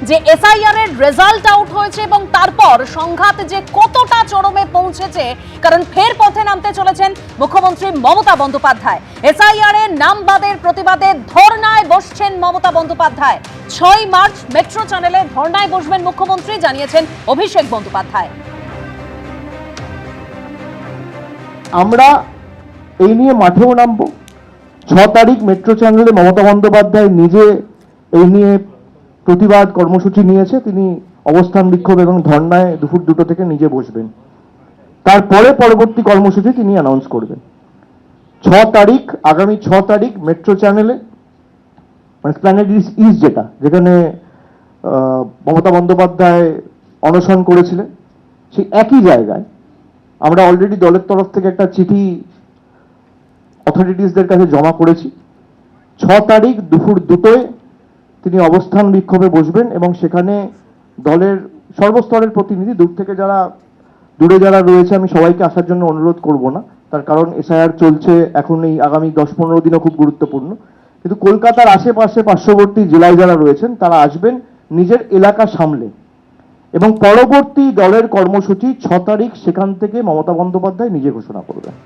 যে এসআইআর এর result out হয়েছে এবং তারপর সংঘাত যে কতটা চরমে পৌঁছেছে, কারণ ফের পথে নামতে চলেছেন মুখ্যমন্ত্রী মমতা বন্দ্যোপাধ্যায়। এসআইআর এর নাম বাদের প্রতিবাদে ধর্নায় বসছেন মমতা বন্দ্যোপাধ্যায়। 6 মার্চ মেট্রো চ্যানেলে ধর্নায় বসবেন মুখ্যমন্ত্রী, জানিয়েছেন অভিষেক বন্দ্যোপাধ্যায়। আমরা এই নিয়ে মাঠেও নামবো। 6 তারিখ মেট্রো চ্যানেলে মমতা বন্দ্যোপাধ্যায় নিজে এই নিয়ে প্রতিবাদ কর্মসূচি নিয়েছে। তিনি অবস্থান বিক্ষোভ এবং ধর্নায় দুপুর 2টো থেকে নিজে বসবেন। তারপরে পরবর্তী কর্মসূচি তিনি অ্যানাউন্স করবেন। 6 তারিখ, আগামী 6 তারিখ মেট্রো চ্যানেলে, মানে প্ল্যানেট ইস্ট যেখানে মমতা বন্দ্যোপাধ্যায় অনশন করেছিলেন, সেই একই জায়গায় আমরা অলরেডি দলের তরফ থেকে একটা চিঠি অথরিটিসদের কাছে জমা করেছি। 6 তারিখ দুপুর 2টোয় তিনি অবস্থান বিক্ষোভে বসবেন এবং সেখানে দলের সর্বস্তরের প্রতিনিধি, দূরে যারা রয়েছে আমি সবাইকে আসার জন্য অনুরোধ করব না, তার কারণ এসআইআর চলছে এখন, এই আগামী 10-15 দিনও খুব গুরুত্বপূর্ণ। কিন্তু কলকাতার আশেপাশে পার্শ্ববর্তী জেলায় যারা রয়েছেন তারা আসবেন নিজের এলাকা সামলে, এবং পরবর্তী দলের কর্মসূচি 6 তারিখ সেখান থেকে মমতা বন্দ্যোপাধ্যায় নিজে ঘোষণা করবেন।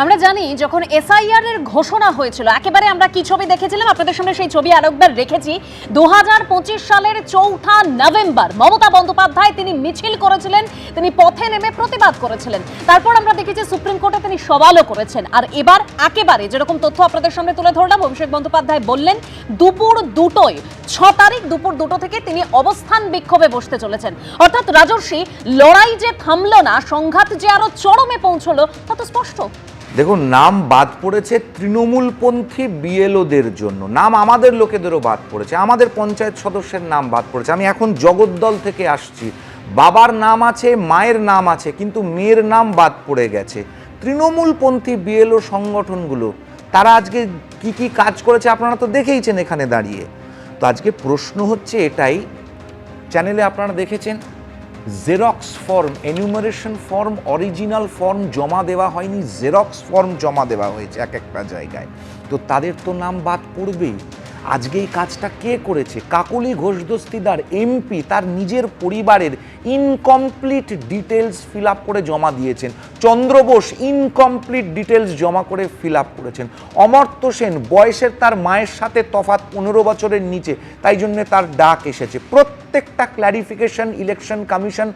আমরা জানি যখন এসআইআর এর ঘোষণা হয়েছিল, একেবারে আমরা কি ছবি দেখেছিলাম আপনাদের সামনে, সেই ছবি আরেকবার রেখেছি। 2025 সালের 4 নভেম্বর মমতা বন্দ্যোপাধ্যায় তিনি মিছিল করেছিলেন, তিনি পথে নেমে প্রতিবাদ করেছিলেন। তারপর আমরা দেখেছি সুপ্রিম কোর্টে তিনি সওয়ালও করেছেন। আর এবার একেবারে যেরকম তথ্য আপনাদের সামনে তুলে ধরলাম, অভিষেক বন্দ্যোপাধ্যায় বললেন দুপুর 2টোয় 6 তারিখ দুপুর 2টো থেকে তিনি অবস্থান বিক্ষোভে বসতে চলেছেন। অর্থাৎ রাজর্ষি, লড়াই যে থামলো না, সংঘাত যে আরো চরমে পৌঁছলো তা তো স্পষ্ট। দেখুন, নাম বাদ পড়েছে তৃণমূলপন্থী বিএলওদের জন্য, নাম আমাদের লোকেদেরও বাদ পড়েছে, আমাদের পঞ্চায়েত সদস্যের নাম বাদ পড়েছে। আমি এখন জগদ্দল থেকে আসছি, বাবার নাম আছে, মায়ের নাম আছে, কিন্তু মেয়ের নাম বাদ পড়ে গেছে। তৃণমূলপন্থী বিএলও সংগঠনগুলো তারা আজকে কি কি কাজ করেছে আপনারা তো দেখেইছেন এখানে দাঁড়িয়ে। তো আজকে প্রশ্ন হচ্ছে এটাই, চ্যানেলে আপনারা দেখেছেন xerox form, enumeration form, original form জমা দেওয়া হয়নি, জেরক্স ফর্ম জমা দেওয়া হয়েছে এক একটা জায়গায়। তো তাদের তো নাম বাদ পড়বেই। আজকে এই কাজটা কে করেছে? কাকলি ঘোষ দস্তিদার এমপি তার নিজের পরিবারের ইনকমপ্লিট ডিটেলস ফিল আপ করে জমা দিয়েছেন। চন্দ্র বোস ইনকমপ্লিট ডিটেলস জমা করে ফিল আপ করেছেন। অমর্ত্য সেন বয়সের তার মায়ের সাথে তফাৎ 15 বছরের নিচে, তাই জন্য তার ডাক এসেছে। প্রত্যেকটা clarification election commission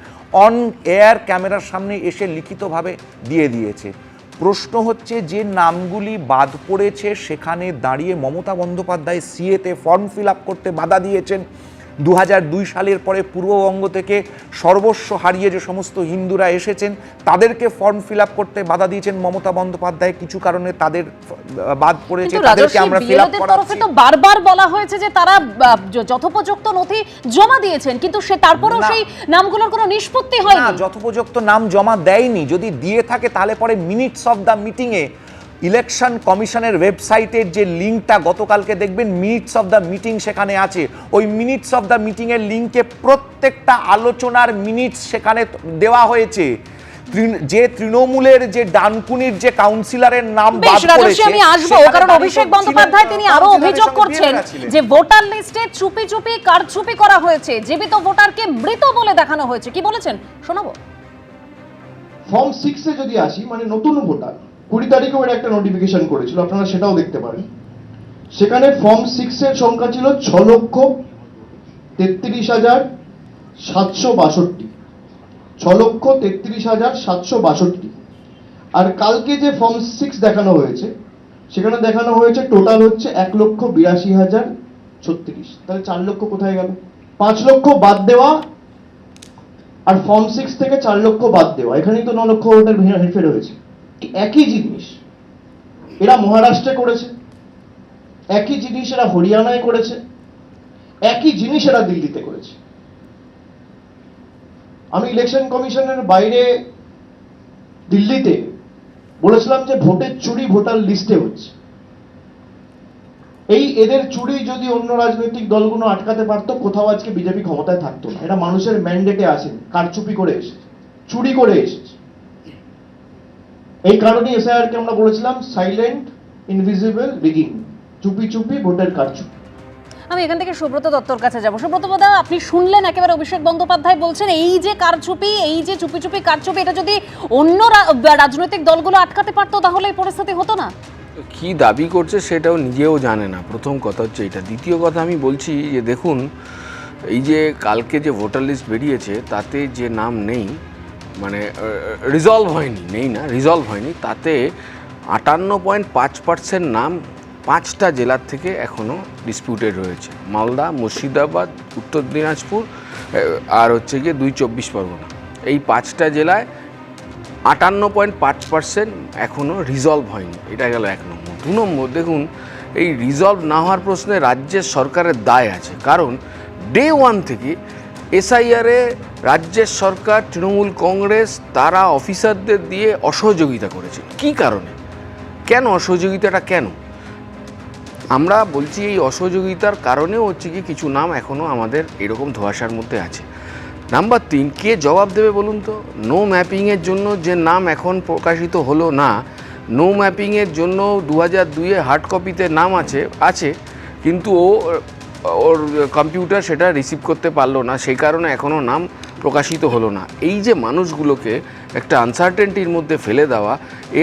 on air ক্যামেরার সামনে এসে লিখিতভাবে দিয়ে দিয়েছে। প্রশ্ন হচ্ছে যে নামগুলি বাদ পড়েছে সেখানে দাঁড়িয়ে মমতা বন্দ্যোপাধ্যায় সিএতে ফর্ম ফিল আপ করতে বাধা দিয়েছেন। 2002 সালের পরে পূর্ববঙ্গ থেকে সর্বস্ব হারিয়ে যে সমস্ত হিন্দুরা এসেছেন তাদেরকে ফর্ম ফিল আপ করতে বাধা দিয়েছেন মমতা বন্দ্যোপাধ্যায়। কিছু কারণে তাদের বাদ পড়েছে, তাদেরকে আমরা ফিল আপ করাচ্ছি। তো বারবার বলা হয়েছে যে তারা যথোপযুক্ত নথি জমা দিয়েছেন, কিন্তু সে তারপরেও সেই নামগুলোর কোনো নিষ্পত্তি হয়নি। না, যথোপযুক্ত নাম জমা দেয়নি। যদি দিয়ে থাকে তাহলে পরে মিনিটস অফ দ্য মিটিংয়ে ইলেকশন কমিশনের ওয়েবসাইটের যে লিঙ্কটা গতকালকে দেখবেন, মিনিটস অফ দ্য মিটিং সেখানে আছে। ওই মিনিটস অফ দ্য মিটিংয়ের লিঙ্কে প্রত্যেকটা আলোচনার মিনিটস সেখানে দেওয়া হয়েছে। যে তৃণমূলের যে ডানকুনির যে কাউন্সিলরের নাম বাদ পড়েছে, আমি আসবো, কারণ অভিষেক বন্দ্যোপাধ্যায় তিনি আরো অভিযোগ করছেন যে ভোটার লিস্টে চুপি চুপি কারচুপি করা হয়েছে, জীবিত ভোটারকে মৃত বলে দেখানো হয়েছে। কি বলেছেন শোনাবো। ফর্ম 6 এ যদি আসি, মানে নতুন ভোটার 20 তারিখেও একটা নোটিফিকেশন করেছিল, আপনারা সেটাও দেখতে পারেন। সেখানে ফর্ম 6 এর সংখ্যা ছিল 6,33,762, 6,33,762। আর কালকে যে ফর্ম 6 দেখানো হয়েছে সেখানে দেখানো হয়েছে টোটাল হচ্ছে 1,82,036। তাহলে 4 লক্ষ কোথায় গেল? 5 লক্ষ বাদ দেওয়া আর ফর্ম 6 থেকে 4 লক্ষ বাদ দেওয়া, এখানেই তো 9 লক্ষ ভোটার হেরফের হয়েছে। একই জিনিস এরা মহারাষ্ট্রে করেছে, একই জিনিস এরা হরিয়ানায় করেছে, একই জিনিস এরা দিল্লিতে করেছে। আমি ইলেকশন কমিশনের বাইরে দিল্লিতে বলেছিলাম যে ভোটের চুরি ভোটার লিস্টে হচ্ছে। এই এদের চুরি যদি অন্য রাজনৈতিক দলগুলো আটকাতে পারতো, কোথাও আজকে বিজেপি ক্ষমতায় থাকতো না। এরা মানুষের ম্যান্ডেটে আসেন, কারচুপি করে এসেছে, চুরি করে এসেছে। এই কারণে এসআইআর কে আমরা বলেছিলাম সাইলেন্ট ইনভিজিবল রিগিং, চুপি চুপি ভোটের কারচুপি। আমি এখান থেকে সুব্রত দত্তর কাছে যাব। সুব্রত দা, আপনি শুনলেন একেবারে অভিষেক বন্দ্যোপাধ্যায় বলছেন এই যে কারচুপি, এই যে চুপি চুপি কারচুপি, এটা যদি অন্য রাজনৈতিক দলগুলো আটকাতে পারতো তাহলে এই পরিস্থিতি হতো না। কি দাবি করছে সেটাও নিজেও জানে না, প্রথম কথা হচ্ছে এটা। দ্বিতীয় কথা আমি বলছি যে দেখুন, এই যে কালকে যে ভোটার লিস্ট বেরিয়েছে তাতে যে নাম নেই, মানে রিজলভ হয়নি, নেই না রিজলভ হয়নি, তাতে 58.5% নাম 5টা জেলার থেকে এখনও ডিসপিউটেড রয়েছে। মালদা, মুর্শিদাবাদ, উত্তর দিনাজপুর আর হচ্ছে গিয়ে 2 চব্বিশ পরগনা, এই 5টা জেলায় 58.5% এখনও রিজলভ হয়নি। এটা গেল 1 নম্বর। 2 নম্বর, দেখুন এই রিজলভ না হওয়ার প্রশ্নে রাজ্যের সরকারের দায় আছে, কারণ ডে 1 থেকে এসআইআরে রাজ্যের সরকার, তৃণমূল কংগ্রেস তারা অফিসারদের দিয়ে অসহযোগিতা করেছে। কি কারণে, কেন অসহযোগিতাটা কেন? আমরা বলছি এই অসহযোগিতার কারণেও হচ্ছে কি কিছু নাম এখনও আমাদের এরকম ধোঁয়াশার মধ্যে আছে। নাম্বার 3, কে জবাব দেবে বলুন তো? নো ম্যাপিংয়ের জন্য যে নাম এখন প্রকাশিত হলো না, নো ম্যাপিংয়ের জন্য 2002-এ হার্ড কপিতে নাম আছে কিন্তু ওর কম্পিউটার সেটা রিসিভ করতে পারলো না, সেই কারণে এখনও নাম প্রকাশিত হলো না। এই যে মানুষগুলোকে একটা আনসার্টেনটির মধ্যে ফেলে দেওয়া,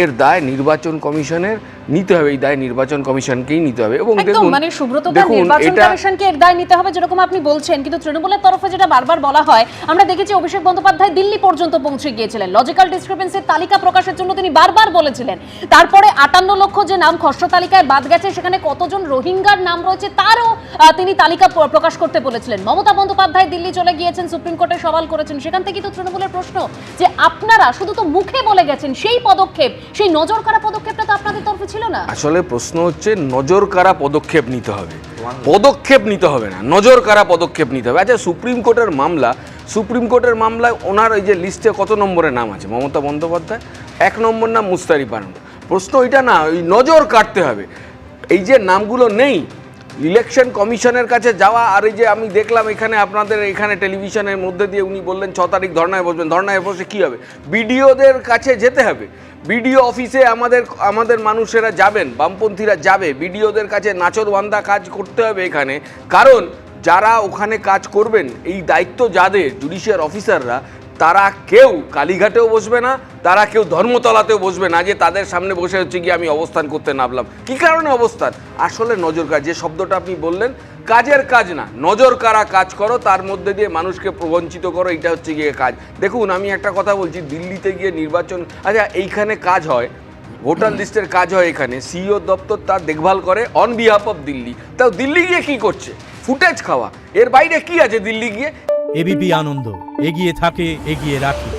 এর দায় নির্বাচন কমিশনের নিতে হবে, এই দায় নির্বাচন কমিশনকেই নিতে হবে। এবং একদম, মানে সুব্রত দা, নির্বাচন কমিশনকে এর দায় নিতে হবে যেরকম আপনি বলছেন, কিন্তু তৃণমূলের তরফে যেটা বারবার বলা হয়, আমরা দেখেছি অভিষেক বন্দ্যোপাধ্যায় দিল্লি পর্যন্ত পৌঁছে গিয়েছিলেন, লজিক্যাল ডিসক্রিপেন্সির তালিকা প্রকাশের জন্য তিনি বারবার বলেছিলেন। তারপরে 58 লক্ষ যে নাম খসড়া তালিকায় বাদ গেছে, সেখানে কতজন রোহিঙ্গার নাম রয়েছে তারও তিনি তালিকা প্রকাশ করতে বলেছিলেন। মমতা বন্দ্যোপাধ্যায় দিল্লি চলে গিয়েছেন, সুপ্রিম কোর্টে সওয়াল করেছেন, সেখান থেকে তো তৃণমূলের প্রশ্ন যে আপনারা শুধু তো মুখে বলে গেছেন, সেই পদক্ষেপ, সেই নজর কাড়া পদক্ষেপটা তো আপনাদের তরফে ছিল না। আসলে প্রশ্ন হচ্ছে নজর কাড়া পদক্ষেপ নিতে হবে, পদক্ষেপ নিতে হবে না, নজর কাড়া পদক্ষেপ নিতে হবে। আচ্ছা, সুপ্রিম কোর্টের মামলায় ওনার এই যে লিস্টে কত নম্বরের নাম আছে? মমতা বন্দ্যোপাধ্যায় 1 নম্বর নাম মুস্তারিফ আহমেদ। প্রশ্ন ওইটা না, ওই নজর কাটতে হবে। এই যে নামগুলো নেই, ইলেকশন কমিশনের কাছে যাওয়া, আর এই যে আমি দেখলাম এখানে আপনাদের এখানে টেলিভিশনের মধ্যে দিয়ে উনি বললেন 6 তারিখ ধর্নায় বসবেন, ধর্নায় বসে কী হবে? বিডিওদের কাছে যেতে হবে, বিডিও অফিসে আমাদের মানুষেরা যাবেন, বামপন্থীরা যাবে, বিডিওদের কাছে নাচরবান্ধা কাজ করতে হবে এখানে। কারণ যারা ওখানে কাজ করবেন, এই দায়িত্ব যাদের জুডিশিয়াল অফিসাররা, তারা কেউ কালীঘাটেও বসবে না, তারা কেউ ধর্মতলাতেও বসবে না যে তাদের সামনে বসে হচ্ছে কি আমি অবস্থান করতে নামলাম। কি কারণে অবস্থান? আসলে নজর কাজ, যে শব্দটা আপনি বললেন, কাজের কাজ না, নজর কারা কাজ করো, তার মধ্যে দিয়ে মানুষকে প্রবঞ্চিত করো, এটা হচ্ছে গিয়ে কাজ। দেখুন আমি একটা কথা বলছি, দিল্লিতে গিয়ে নির্বাচন, আচ্ছা এইখানে কাজ হয়, ভোটার লিস্টের কাজ হয় এখানে, সিইও দপ্তর তার দেখভাল করে অন বিহাফ অফ দিল্লি। তাও দিল্লি গিয়ে কি করছে? ফুটেজ খাওয়া, এর বাইরে কি আছে দিল্লি গিয়ে? এবিপি আনন্দ, এগিয়ে থাকে, এগিয়ে রাখে।